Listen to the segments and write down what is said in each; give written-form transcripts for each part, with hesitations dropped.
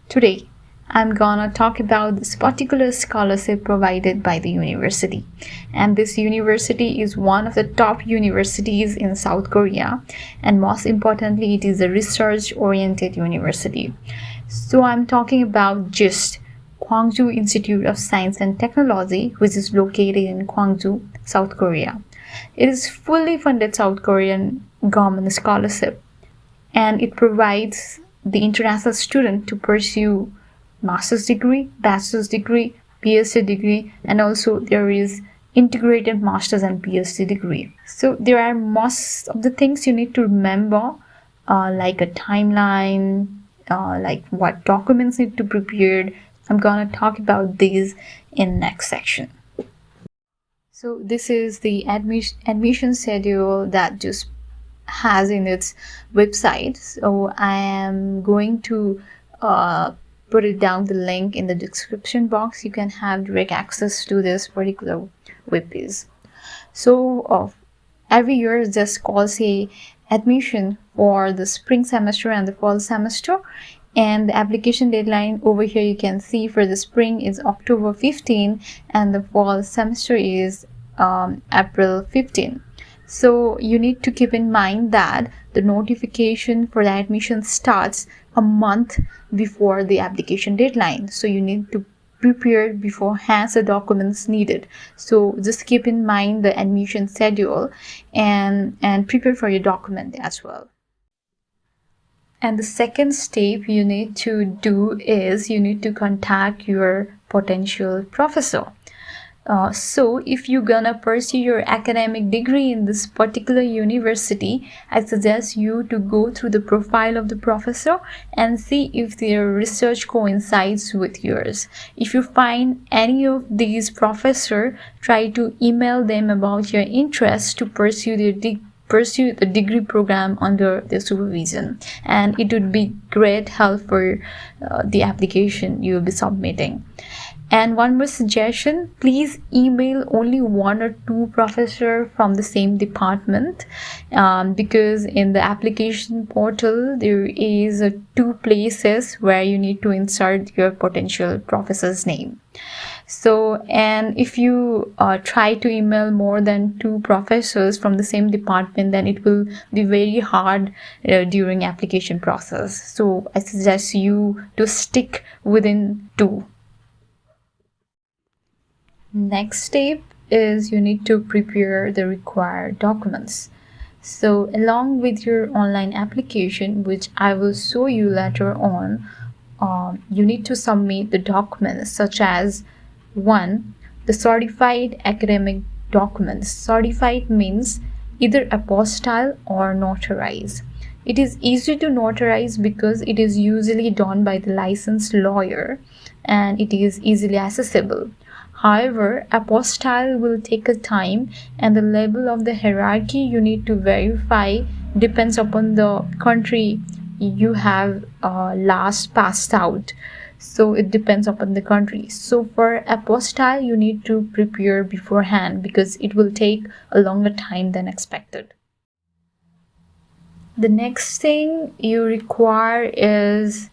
Today, I'm gonna talk about this particular scholarship provided by the university. And this university is one of the top universities in South Korea. And most importantly, it is a research-oriented university. So I'm talking about GIST, Gwangju Institute of Science and Technology, which is located in Gwangju, South Korea. It is fully funded South Korean government scholarship, and it provides the international student to pursue master's degree, bachelor's degree, PhD degree, and also there is integrated master's and PhD degree. So there are most of the things you need to remember, like a timeline, like what documents need to be prepared. I'm gonna talk about these in next section. So this is the admission schedule that just has in its website. So I am going to put it down the link in the description box. You can have direct access to this particular web page. So every year just calls a admission for the spring semester and the fall semester, and the application deadline over here you can see for the spring is October 15 and the fall semester is April 15. So you need to keep in mind that the notification for the admission starts a month before the application deadline. So you need to prepare beforehand the documents needed. So just keep in mind the admission schedule and prepare for your document as well. And the second step you need to do is you need to contact your potential professor. So if you're gonna pursue your academic degree in this particular university, I suggest you to go through the profile of the professor and see if their research coincides with yours. If you find any of these professors, try to email them about your interest to pursue the degree program under their supervision, and it would be great help for the application you will be submitting. And one more suggestion, please email only one or two professors from the same department, because in the application portal there is two places where you need to insert your potential professor's name. So, and if you try to email more than two professors from the same department, then it will be very hard during application process. So I suggest you to stick within two. Next step is you need to prepare the required documents. So along with your online application, which I will show you later on, you need to submit the documents such as 1. The certified academic documents. Certified means either apostille or notarized. It is easy to notarize because it is usually done by the licensed lawyer and it is easily accessible. However, apostille will take a time, and the level of the hierarchy you need to verify depends upon the country you have last passed out. So it depends upon the country. So for apostille, you need to prepare beforehand because it will take a longer time than expected. The next thing you require is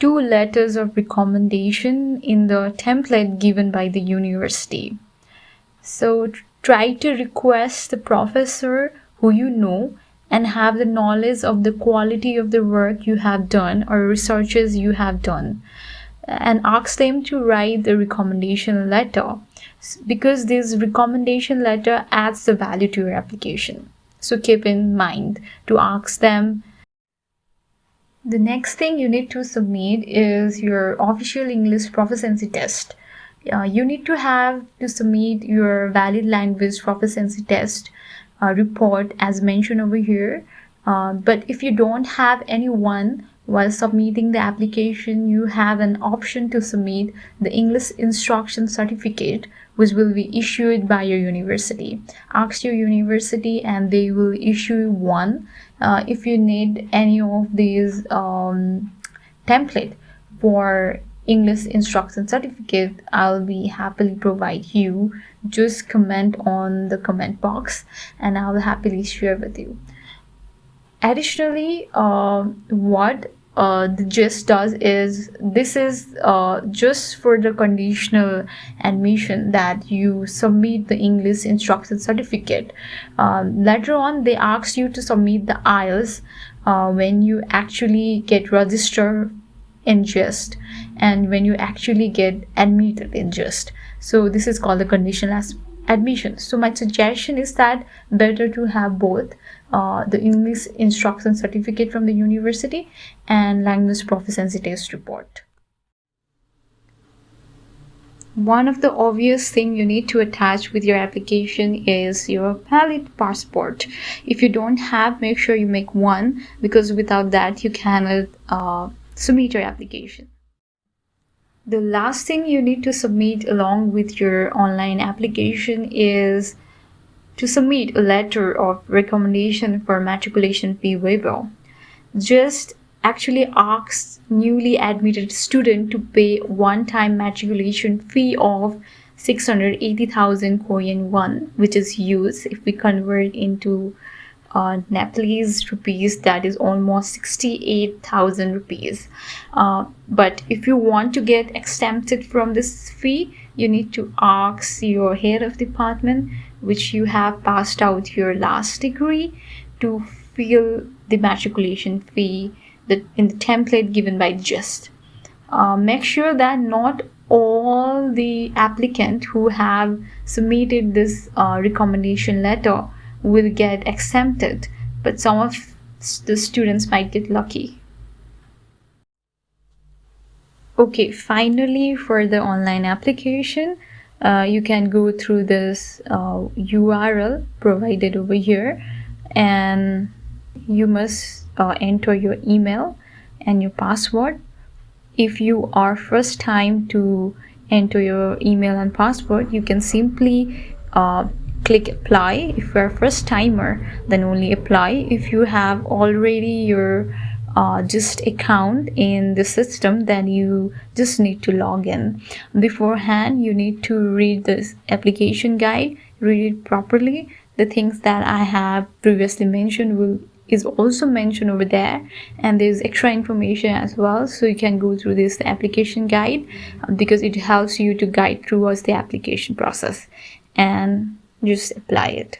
2 letters of recommendation in the template given by the university. So try to request the professor who you know and have the knowledge of the quality of the work you have done or researches you have done, and ask them to write the recommendation letter, because this recommendation letter adds the value to your application. So keep in mind to ask them. The next thing you need to submit is your official English proficiency test. You need to have to submit your valid language proficiency test report as mentioned over here. But if you don't have anyone while submitting the application, you have an option to submit the English instruction certificate, which will be issued by your university. Ask your university and they will issue one. If you need any of these template for English instruction certificate, I'll be happily provide you. Just comment on the comment box and I'll happily share with you. Additionally, what the gist does is this is just for the conditional admission that you submit the English instruction certificate. Later on, they asked you to submit the IELTS when you actually get registered in GIST and when you actually get admitted in GIST. So this is called the conditional admission. So my suggestion is that better to have both the English instruction certificate from the university and language proficiency test report. One of the obvious thing you need to attach with your application is your valid passport. If you don't have, make sure you make one, because without that you cannot submit your application. The last thing you need to submit along with your online application is to submit a letter of recommendation for matriculation fee waiver. GIST actually asks newly admitted student to pay one-time matriculation fee of 680,000 Korean won, which is huge. If we convert into Nepalese rupees, that is almost 68,000 rupees. But if you want to get exempted from this fee, you need to ask your head of department, which you have passed out your last degree, to fill the matriculation fee in the template given by GIST. Make sure that not all the applicants who have submitted this recommendation letter will get exempted, but some of the students might get lucky. Okay, finally, for the online application, you can go through this URL provided over here, and you must enter your email and your password. If you are first time to enter your email and password, you can simply click apply. If you are first timer, then only apply. If you have already your GIST account in the system, then you just need to log in. Beforehand, you need to read this application guide, read it properly. The things that I have previously mentioned is also mentioned over there, and there's extra information as well, so you can go through this application guide because it helps you to guide towards the application process and just apply it.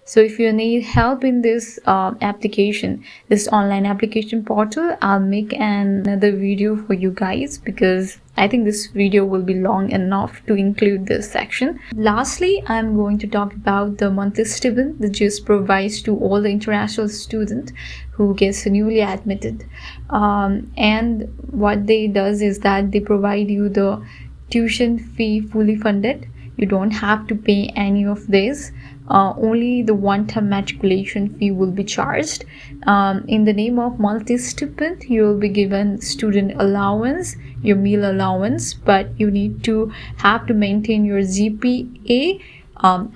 So if you need help in this application, this online application portal, I'll make another video for you guys, because I think this video will be long enough to include this section. Lastly, I'm going to talk about the monthly stipend the GIST provides to all the international students who gets newly admitted. And what they does is that they provide you the tuition fee fully funded. You don't have to pay any of this. Only the one-time matriculation fee will be charged. In the name of monthly stipend, you will be given student allowance, your meal allowance, but you need to maintain your GPA,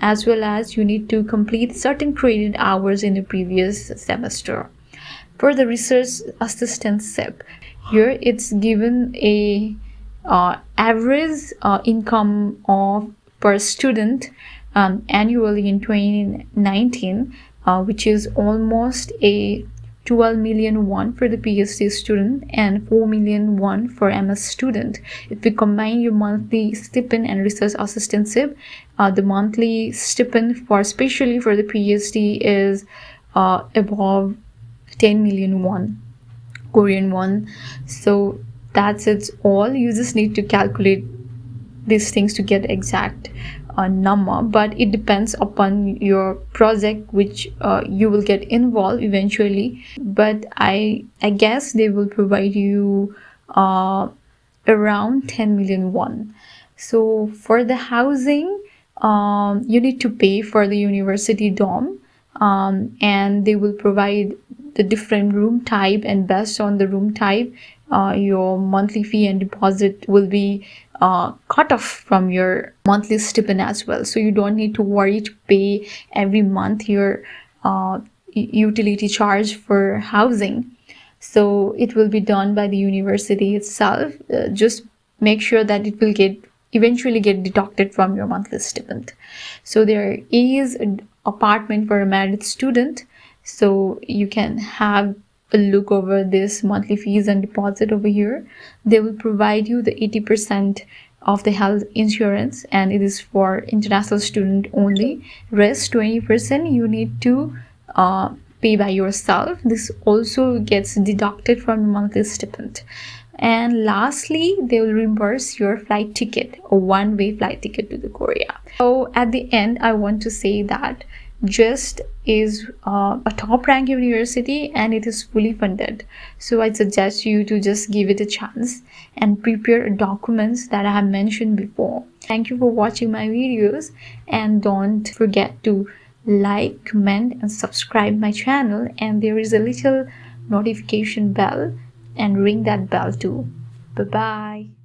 as well as you need to complete certain credit hours in the previous semester. For the research assistantship, here it's given a average income of per student annually in 2019, which is almost a 12 million won for the PhD student and 4 million won for MS student. If we combine your monthly stipend and research assistantship, the monthly stipend for especially for the PhD is above 10 million won, Korean won. So that's it all. You just need to calculate these things to get exact number, but it depends upon your project which you will get involved eventually. But I guess they will provide you around 10 million won. So for the housing, you need to pay for the university dorm, and they will provide the different room type, and based on the room type, your monthly fee and deposit will be cut off from your monthly stipend as well. So you don't need to worry to pay every month your utility charge for housing. So it will be done by the university itself. Just make sure that it will eventually get deducted from your monthly stipend. So there is an apartment for a married student, so you can have a look over this monthly fees and deposit over here. They will provide you the 80% of the health insurance, and it is for international student only. Rest 20% you need to pay by yourself. This also gets deducted from monthly stipend. And lastly, they will reimburse your flight ticket, a one-way flight ticket to the Korea. So at the end, I want to say that GIST is a top ranked university and it is fully funded. So I suggest you to just give it a chance and prepare documents that I have mentioned before. Thank you for watching my videos, and don't forget to like, comment and subscribe my channel, and there is a little notification bell, and ring that bell too. Bye bye.